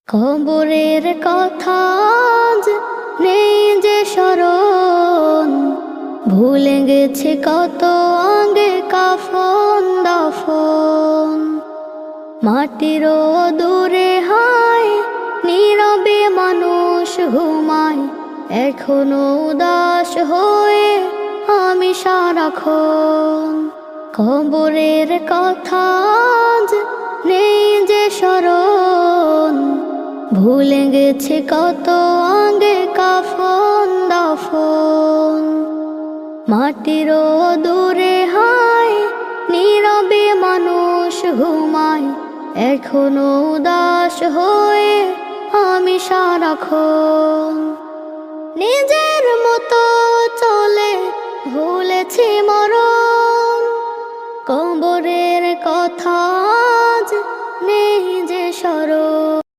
কবরের কথা আজ নেই যে স্মরণ, ভুলে গেছে কত আগে কাফন দাফন। মাটিরও দূরে হায় নীরবে মানুষ ঘুমায়, এখনো উদাস হয়ে আমি সারাক্ষণ। কবরের কথা আজ নেই যে স্মরণ, ভুলে গেছে কত আগে কাফন দাফন। মাটিরও দূরে হায় নীরবে মানুষ ঘুমায়, এখনো উদাস হয়ে আমি সারাক্ষণ। নিজের মতো চলে ভুলেছি মরণ, কবরের কথা আজ নেই যে স্মরণ।